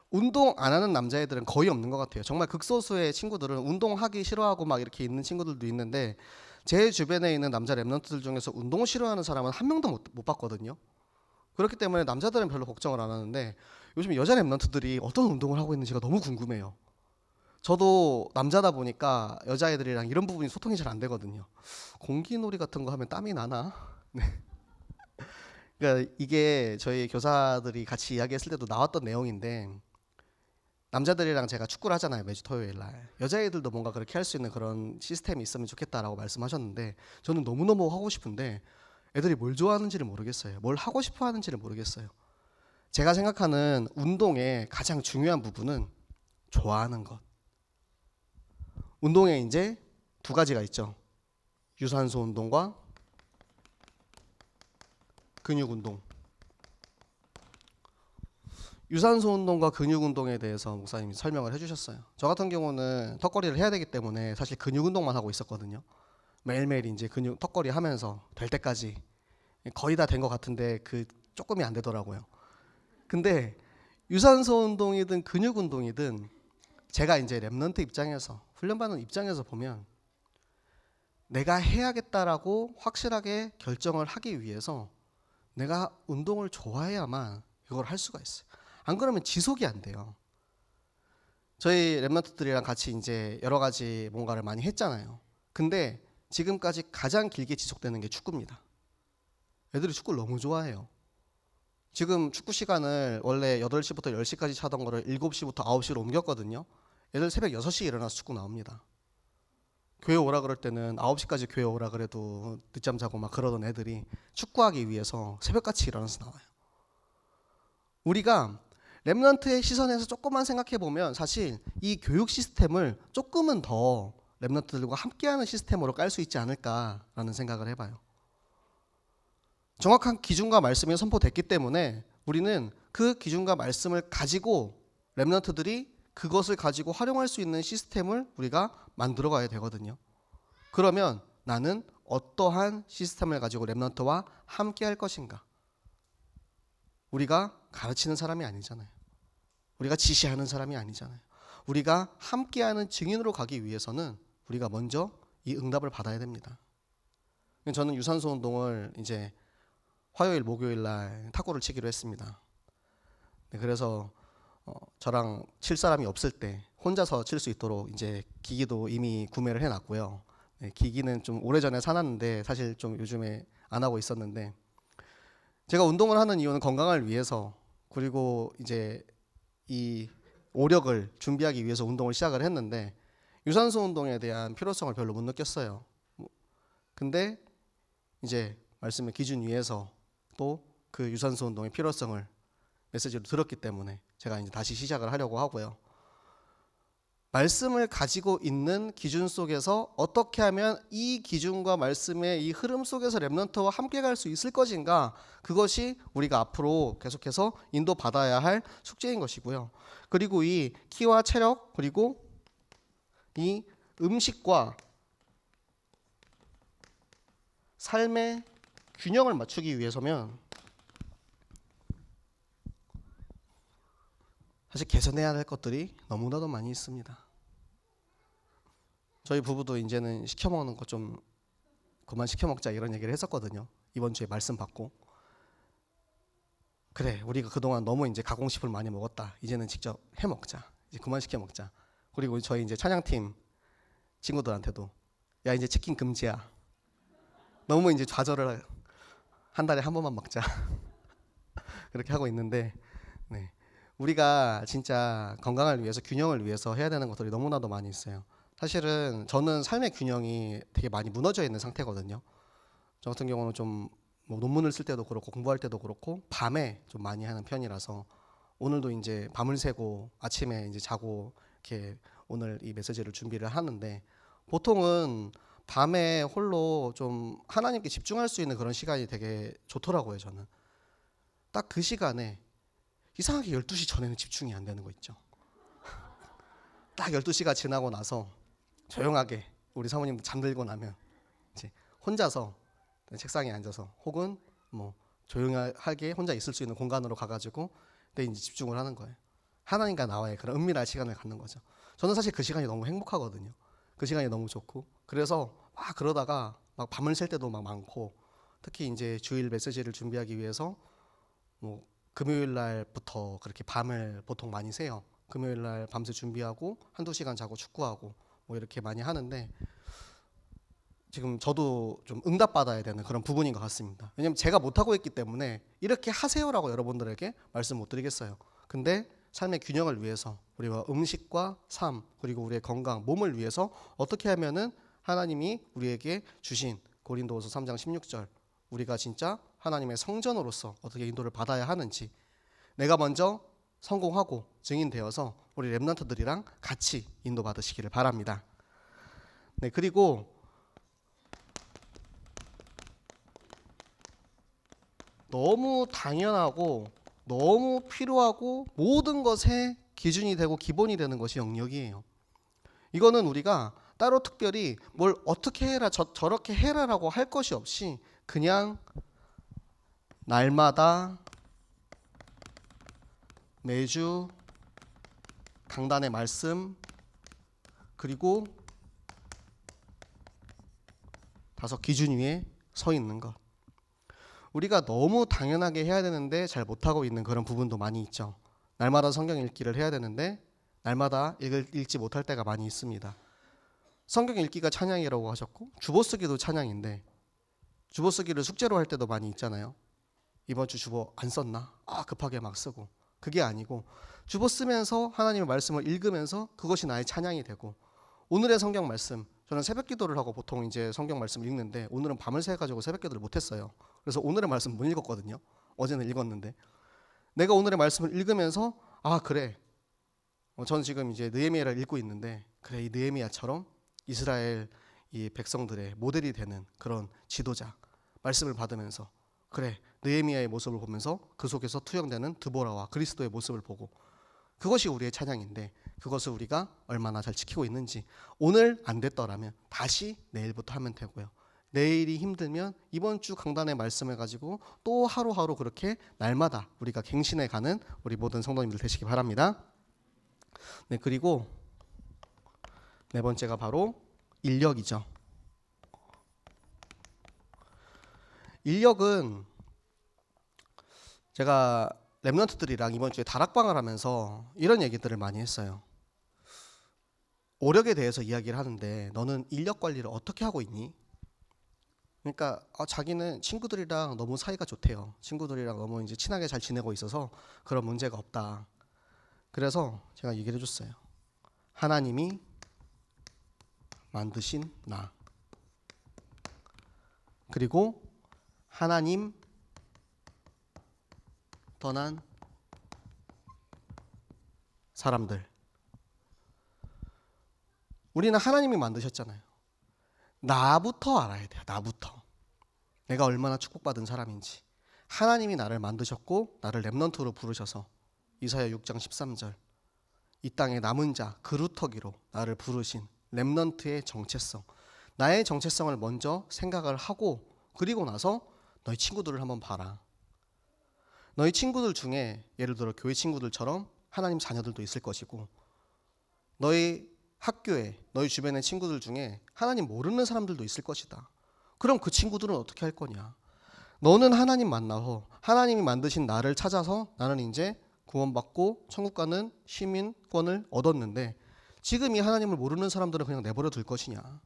Speaker 1: 운동 안 하는 남자애들은 거의 없는 것 같아요. 정말 극소수의 친구들은 운동하기 싫어하고 막 이렇게 있는 친구들도 있는데 제 주변에 있는 남자 랩런트들 중에서 운동 싫어하는 사람은 한 명도 못 봤거든요. 그렇기 때문에 남자들은 별로 걱정을 안 하는데 요즘 여자 랩런트들이 어떤 운동을 하고 있는지가 너무 궁금해요. 저도 남자다 보니까 여자애들이랑 이런 부분이 소통이 잘 안 되거든요. 공기놀이 같은 거 하면 땀이 나나? 네. 그러니까 이게 저희 교사들이 같이 이야기했을 때도 나왔던 내용인데 남자들이랑 제가 축구를 하잖아요, 매주 토요일 날. 여자애들도 뭔가 그렇게 할 수 있는 그런 시스템이 있으면 좋겠다라고 말씀하셨는데 저는 너무너무 하고 싶은데 애들이 뭘 좋아하는지를 모르겠어요. 뭘 하고 싶어 하는지를 모르겠어요. 제가 생각하는 운동의 가장 중요한 부분은 좋아하는 것. 운동에 이제 두 가지가 있죠. 유산소 운동과 근육 운동. 유산소 운동과 근육 운동에 대해서 목사님이 설명을 해주셨어요. 저 같은 경우는 턱걸이를 해야 되기 때문에 사실 근육 운동만 하고 있었거든요. 매일매일 이제 근육 턱걸이 하면서 될 때까지 거의 다 된 것 같은데 그 조금이 안 되더라고요. 근데 유산소 운동이든 근육 운동이든 제가 이제 랩런트 입장에서 훈련받는 입장에서 보면 내가 해야겠다라고 확실하게 결정을 하기 위해서 내가 운동을 좋아해야만 이걸 할 수가 있어요. 안 그러면 지속이 안 돼요. 저희 랩런트들이랑 같이 이제 여러 가지 뭔가를 많이 했잖아요. 근데 지금까지 가장 길게 지속되는 게 축구입니다. 애들이 축구를 너무 좋아해요. 지금 축구 시간을 원래 8시부터 10시까지 차던 거를 7시부터 9시로 옮겼거든요. 애들 새벽 6시에 일어나서 축구 나옵니다. 교회 오라 그럴 때는 9시까지 교회 오라 그래도 늦잠 자고 막 그러던 애들이 축구하기 위해서 새벽같이 일어나서 나와요. 우리가 랩런트의 시선에서 조금만 생각해 보면 사실 이 교육 시스템을 조금은 더 랩런트들과 함께하는 시스템으로 깔 수 있지 않을까라는 생각을 해봐요. 정확한 기준과 말씀이 선포됐기 때문에 우리는 그 기준과 말씀을 가지고 랩런트들이 그것을 가지고 활용할 수 있는 시스템을 우리가 만들어 가야 되거든요. 그러면 나는 어떠한 시스템을 가지고 랩런트와 함께 할 것인가? 우리가 가르치는 사람이 아니잖아요. 우리가 지시하는 사람이 아니잖아요. 우리가 함께하는 증인으로 가기 위해서는 우리가 먼저 이 응답을 받아야 됩니다. 저는 유산소 운동을 이제 화요일, 목요일 날 탁구를 치기로 했습니다. 그래서 저랑 칠 사람이 없을 때 혼자서 칠 수 있도록 이제 기기도 이미 구매를 해놨고요. 기기는 좀 오래전에 사놨는데 사실 좀 요즘에 안 하고 있었는데 제가 운동을 하는 이유는 건강을 위해서 그리고 이제 이 오력을 준비하기 위해서 운동을 시작을 했는데 유산소 운동에 대한 필요성을 별로 못 느꼈어요. 근데 이제 말씀의 기준 위에서 또 그 유산소 운동의 필요성을 메시지로 들었기 때문에 제가 이제 다시 시작을 하려고 하고요. 말씀을 가지고 있는 기준 속에서 어떻게 하면 이 기준과 말씀의 이 흐름 속에서 랩런트와 함께 갈 수 있을 것인가, 그것이 우리가 앞으로 계속해서 인도받아야 할 숙제인 것이고요. 그리고 이 키와 체력 그리고 이 음식과 삶의 균형을 맞추기 위해서면 사실 개선해야 할 것들이 너무나도 많이 있습니다. 저희 부부도 이제는 시켜 먹는 거 좀 그만 시켜 먹자 이런 얘기를 했었거든요. 이번 주에 말씀 받고 그래 우리가 그동안 너무 이제 가공식품을 많이 먹었다. 이제는 직접 해 먹자. 이제 그만 시켜 먹자. 그리고 저희 이제 찬양팀 친구들한테도 야 이제 치킨 금지야. 너무 이제 좌절을 한 달에 한 번만 먹자. 그렇게 하고 있는데 네. 우리가 진짜 건강을 위해서 균형을 위해서 해야 되는 것들이 너무나도 많이 있어요. 사실은 저는 삶의 균형이 되게 많이 무너져 있는 상태거든요. 저 같은 경우는 좀 뭐 논문을 쓸 때도 그렇고 공부할 때도 그렇고 밤에 좀 많이 하는 편이라서 오늘도 이제 밤을 새고 아침에 이제 자고 이렇게 오늘 이 메시지를 준비를 하는데 보통은 밤에 홀로 좀 하나님께 집중할 수 있는 그런 시간이 되게 좋더라고요. 저는 딱 그 시간에 이상하게 12시 전에는 집중이 안 되는 거 있죠. 딱 12시가 지나고 나서 조용하게 우리 사모님 잠들고 나면 이제 혼자서 책상에 앉아서 혹은 뭐 조용하게 혼자 있을 수 있는 공간으로 가가지고 내 이제 집중을 하는 거예요. 하나님과 나와의 그런 은밀한 시간을 갖는 거죠. 저는 사실 그 시간이 너무 행복하거든요. 그 시간이 너무 좋고, 그래서 막 그러다가 막 밤을 샐 때도 막 많고, 특히 이제 주일 메시지를 준비하기 위해서 뭐 금요일 날부터 그렇게 밤을 보통 많이 새요. 금요일 날 밤새 준비하고 한두 시간 자고 축구하고 뭐 이렇게 많이 하는데, 지금 저도 좀 응답받아야 되는 그런 부분인 것 같습니다. 왜냐면 제가 못하고 있기 때문에 이렇게 하세요라고 여러분들에게 말씀 못 드리겠어요. 근데 삶의 균형을 위해서 우리가 음식과 삶 그리고 우리의 건강, 몸을 위해서 어떻게 하면은 하나님이 우리에게 주신 고린도후서 3장 16절, 우리가 진짜 하나님의 성전으로서 어떻게 인도를 받아야 하는지, 내가 먼저 성공하고 증인되어서 우리 렘넌트들이랑 같이 인도받으시기를 바랍니다. 네, 그리고 너무 당연하고 너무 필요하고 모든 것의 기준이 되고 기본이 되는 것이 영역이에요. 이거는 우리가 따로 특별히 뭘 어떻게 해라 저렇게 해라라고 할 것이 없이 그냥 날마다 매주 강단의 말씀 그리고 5 기준 위에 서 있는 것, 우리가 너무 당연하게 해야 되는데 잘 못하고 있는 그런 부분도 많이 있죠. 날마다 성경 읽기를 해야 되는데 날마다 읽지 못할 때가 많이 있습니다. 성경 읽기가 찬양이라고 하셨고 주보쓰기도 찬양인데 주보쓰기를 숙제로 할 때도 많이 있잖아요. 이번 주 주보 안 썼나? 급하게 막 쓰고. 그게 아니고 주보 쓰면서 하나님의 말씀을 읽으면서 그것이 나의 찬양이 되고, 오늘의 성경 말씀, 저는 새벽 기도를 하고 보통 이제 성경 말씀을 읽는데 오늘은 밤을 새 가지고 새벽 기도를 못 했어요. 그래서 오늘의 말씀 못 읽었거든요. 어제는 읽었는데 내가 오늘의 말씀을 읽으면서 그래. 저는 지금 이제 느헤미야를 읽고 있는데, 그래, 이 느헤미야처럼 이스라엘 이 백성들의 모델이 되는 그런 지도자 말씀을 받으면서, 그래, 느헤미야의 모습을 보면서 그 속에서 투영되는 드보라와 그리스도의 모습을 보고, 그것이 우리의 찬양인데 그것을 우리가 얼마나 잘 지키고 있는지, 오늘 안 됐더라면 다시 내일부터 하면 되고요. 내일이 힘들면 이번 주 강단의 말씀을 가지고 또 하루하루 그렇게 날마다 우리가 갱신해 가는 우리 모든 성도님들 되시기 바랍니다. 네, 그리고 네 번째가 바로 인력이죠. 인력은 제가 렘넌트들이랑 이번 주에 다락방을 하면서 이런 얘기들을 많이 했어요. 오력에 대해서 이야기를 하는데 너는 인력 관리를 어떻게 하고 있니? 그러니까 자기는 친구들이랑 너무 사이가 좋대요. 친구들이랑 너무 이제 친하게 잘 지내고 있어서 그런 문제가 없다. 그래서 제가 얘기를 해줬어요. 하나님이 만드신 나, 그리고 하나님 떠난 사람들, 우리는 하나님이 만드셨잖아요. 나부터 알아야 돼요. 나부터 내가 얼마나 축복받은 사람인지. 하나님이 나를 만드셨고 나를 렘넌트로 부르셔서 이사야 6장 13절, 이 땅의 남은 자 그루터기로 나를 부르신 렘넌트의 정체성, 나의 정체성을 먼저 생각을 하고, 그리고 나서 너희 친구들을 한번 봐라. 너희 친구들 중에 예를 들어 교회 친구들처럼 하나님 자녀들도 있을 것이고, 너희 학교에 너희 주변의 친구들 중에 하나님 모르는 사람들도 있을 것이다. 그럼 그 친구들은 어떻게 할 거냐? 너는 하나님 만나서 하나님이 만드신 나를 찾아서 나는 이제 구원받고 천국 가는 시민권을 얻었는데, 지금 이 하나님을 모르는 사람들은 그냥 내버려 둘 것이냐?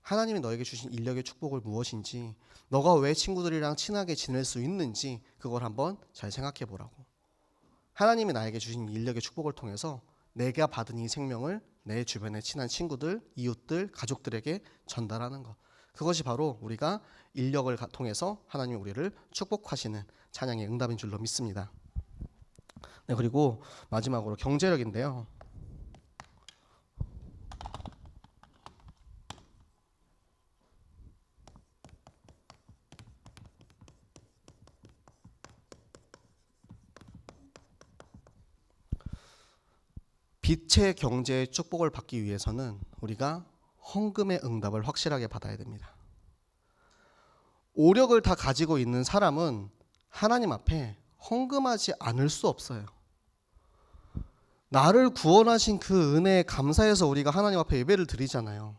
Speaker 1: 하나님이 너에게 주신 인력의 축복을 무엇인지, 너가 왜 친구들이랑 친하게 지낼 수 있는지 그걸 한번 잘 생각해 보라고. 하나님이 나에게 주신 인력의 축복을 통해서 내가 받은 이 생명을 내 주변의 친한 친구들, 이웃들, 가족들에게 전달하는 것, 그것이 바로 우리가 인력을 통해서 하나님이 우리를 축복하시는 찬양의 응답인 줄로 믿습니다. 네, 그리고 마지막으로 경제력인데요. 빛의 경제의 축복을 받기 위해서는 우리가 헌금의 응답을 확실하게 받아야 됩니다. 오력을 다 가지고 있는 사람은 하나님 앞에 헌금하지 않을 수 없어요. 나를 구원하신 그 은혜에 감사해서 우리가 하나님 앞에 예배를 드리잖아요.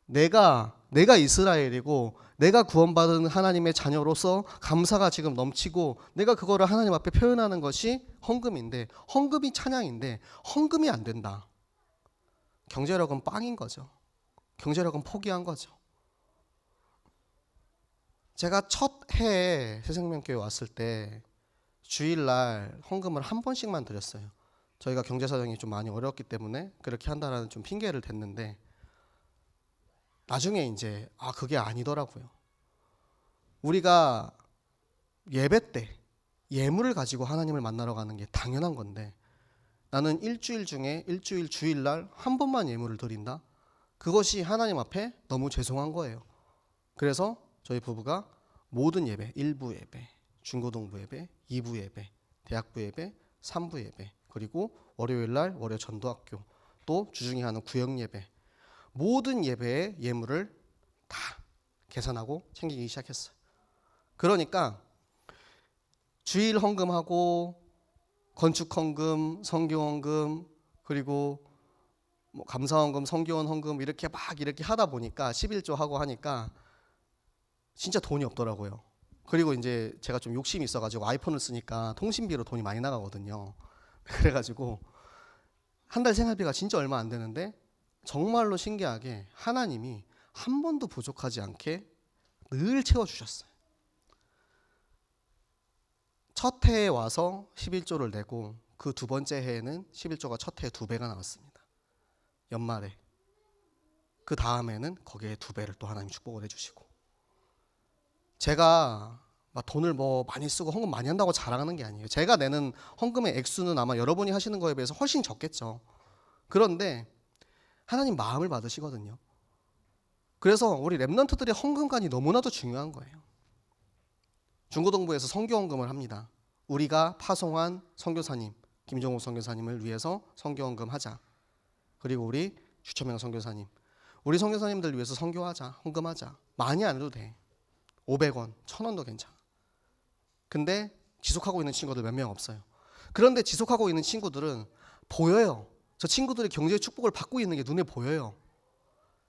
Speaker 1: 내가 이스라엘이고 내가 구원받은 하나님의 자녀로서 감사가 지금 넘치고 내가 그거를 하나님 앞에 표현하는 것이 헌금인데, 헌금이 찬양인데 헌금이 안 된다. 경제력은 빵인 거죠. 경제력은 포기한 거죠. 제가 첫 해에 새생명교회 왔을 때 주일날 헌금을 한 번씩만 드렸어요. 저희가 경제 사정이 좀 많이 어렵기 때문에 그렇게 한다라는 좀 핑계를 댔는데, 나중에 이제 그게 아니더라고요. 우리가 예배 때 예물을 가지고 하나님을 만나러 가는 게 당연한 건데, 나는 일주일 중에 일주일 주일날 한 번만 예물을 드린다? 그것이 하나님 앞에 너무 죄송한 거예요. 그래서 저희 부부가 모든 예배, 1부 예배, 중고등부 예배, 2부 예배, 대학부 예배, 3부 예배, 그리고 월요일날 월요 전도학교, 또 주중에 하는 구역 예배, 모든 예배의 예물을 다 계산하고 챙기기 시작했어요. 그러니까 주일 헌금하고 건축 헌금, 성교 헌금, 그리고 감사 헌금, 성교원 헌금 이렇게 하다 보니까 11조 하고 하니까 진짜 돈이 없더라고요. 그리고 이제 제가 좀 욕심이 있어가지고 아이폰을 쓰니까 통신비로 돈이 많이 나가거든요. 그래가지고 한 달 생활비가 진짜 얼마 안 되는데, 정말로 신기하게 하나님이 한 번도 부족하지 않게 늘 채워주셨어요. 첫 해에 와서 11조를 내고 그 두 번째 해에는 11조가 첫 해에 2배가 나왔습니다. 연말에. 그 다음에는 거기에 2배를 또 하나님 축복을 해주시고, 제가 막 돈을 많이 쓰고 헌금 많이 한다고 자랑하는 게 아니에요. 제가 내는 헌금의 액수는 아마 여러분이 하시는 거에 비해서 훨씬 적겠죠. 그런데 하나님 마음을 받으시거든요. 그래서 우리 랩런트들의 헌금관이 너무나도 중요한 거예요. 중고등부에서 선교 헌금을 합니다. 우리가 파송한 선교사님, 김종욱 선교사님을 위해서 선교 헌금하자. 그리고 우리 주천명 선교사님, 우리 선교사님들 위해서 선교하자, 헌금하자. 많이 안 해도 돼. 500원, 1000원도 괜찮아. 근데 지속하고 있는 친구들 몇 명 없어요. 그런데 지속하고 있는 친구들은 보여요. 저 친구들이 경제의 축복을 받고 있는 게 눈에 보여요.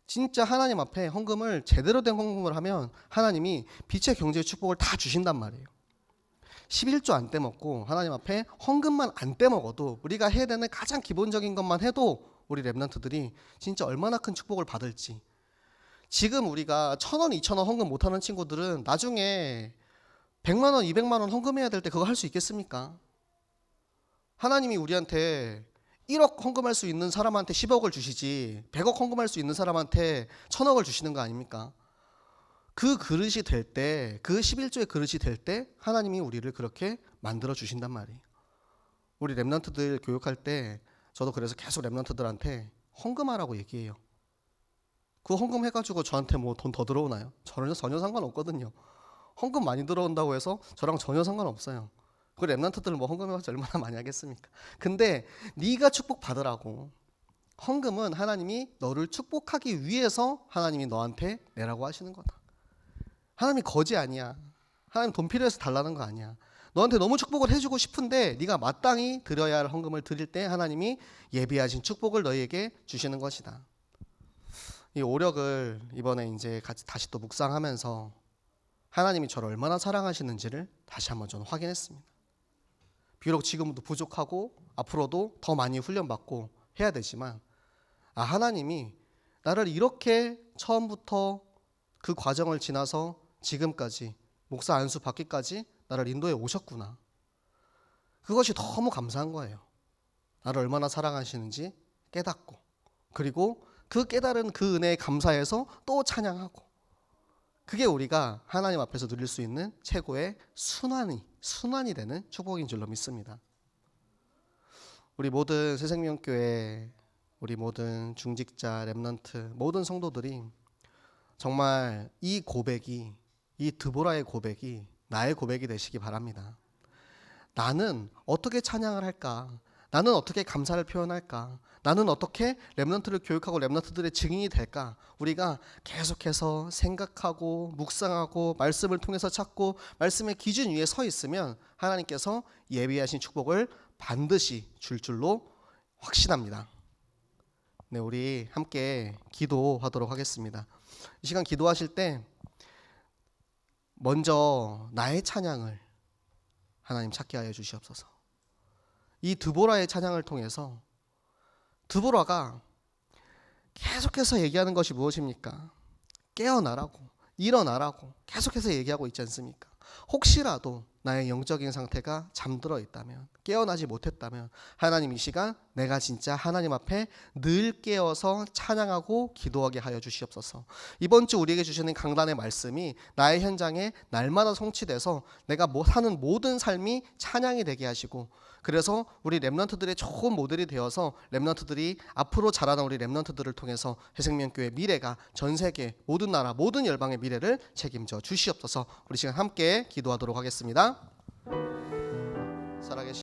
Speaker 1: 진짜 하나님 앞에 헌금을 제대로 된 헌금을 하면 하나님이 빛의 경제의 축복을 다 주신단 말이에요. 11조 안 떼먹고 하나님 앞에 헌금만 안 떼먹어도, 우리가 해야 되는 가장 기본적인 것만 해도 우리 랩런트들이 진짜 얼마나 큰 축복을 받을지. 지금 우리가 1000원, 2000원 헌금 못하는 친구들은 나중에 100만원, 200만원 헌금해야 될 때 그거 할 수 있겠습니까? 하나님이 우리한테 1억 헌금할 수 있는 사람한테 10억을 주시지 100억 헌금할 수 있는 사람한테 1000억을 주시는 거 아닙니까? 그 그릇이 될 때, 그 11조의 그릇이 될 때 하나님이 우리를 그렇게 만들어 주신단 말이에요. 우리 랩런트들 교육할 때 저도 그래서 계속 랩런트들한테 헌금하라고 얘기해요. 그 헌금 해가지고 저한테 돈 더 들어오나요? 전혀 상관없거든요. 헌금 많이 들어온다고 해서 저랑 전혀 상관없어요. 그 랩런트들은 헌금해봤자 얼마나 많이 하겠습니까? 근데 네가 축복 받으라고. 헌금은 하나님이 너를 축복하기 위해서 하나님이 너한테 내라고 하시는 거다. 하나님이 거지 아니야. 하나님 돈 필요해서 달라는 거 아니야. 너한테 너무 축복을 해주고 싶은데 네가 마땅히 드려야 할 헌금을 드릴 때 하나님이 예비하신 축복을 너희에게 주시는 것이다. 이 오력을 이번에 이제 다시 또 묵상하면서 하나님이 저를 얼마나 사랑하시는지를 다시 한번 저는 확인했습니다. 비록 지금도 부족하고 앞으로도 더 많이 훈련받고 해야 되지만, 하나님이 나를 이렇게 처음부터 그 과정을 지나서 지금까지 목사 안수 받기까지 나를 인도해 오셨구나. 그것이 너무 감사한 거예요. 나를 얼마나 사랑하시는지 깨닫고, 그리고 그 깨달은 그 은혜에 감사해서 또 찬양하고, 그게 우리가 하나님 앞에서 누릴 수 있는 최고의 순환이 되는 축복인 줄로 믿습니다. 우리 모든 새생명교회, 우리 모든 중직자, 랩런트, 모든 성도들이 정말 이 고백이, 이 드보라의 고백이 나의 고백이 되시기 바랍니다. 나는 어떻게 찬양을 할까? 나는 어떻게 감사를 표현할까? 나는 어떻게 렘넌트를 교육하고 렘넌트들의 증인이 될까? 우리가 계속해서 생각하고 묵상하고 말씀을 통해서 찾고 말씀의 기준 위에 서 있으면 하나님께서 예비하신 축복을 반드시 줄 줄로 확신합니다. 네, 우리 함께 기도하도록 하겠습니다. 이 시간 기도하실 때 먼저 나의 찬양을 하나님 찾게 하여 주시옵소서. 이 드보라의 찬양을 통해서 드보라가 계속해서 얘기하는 것이 무엇입니까? 깨어나라고, 일어나라고 계속해서 얘기하고 있지 않습니까? 혹시라도 나의 영적인 상태가 잠들어 있다면, 깨어나지 못했다면 하나님 이 시간 내가 진짜 하나님 앞에 늘 깨어서 찬양하고 기도하게 하여 주시옵소서. 이번 주 우리에게 주시는 강단의 말씀이 나의 현장에 날마다 성취돼서 내가 사는 모든 삶이 찬양이 되게 하시고, 그래서 우리 렘넌트들의 좋은 모델이 되어서 렘넌트들이 앞으로 자라는 우리 렘넌트들을 통해서 해생명교회 미래가 전 세계 모든 나라 모든 열방의 미래를 책임져 주시옵소서. 우리 시간 함께 기도하도록 하겠습니다. 살아계신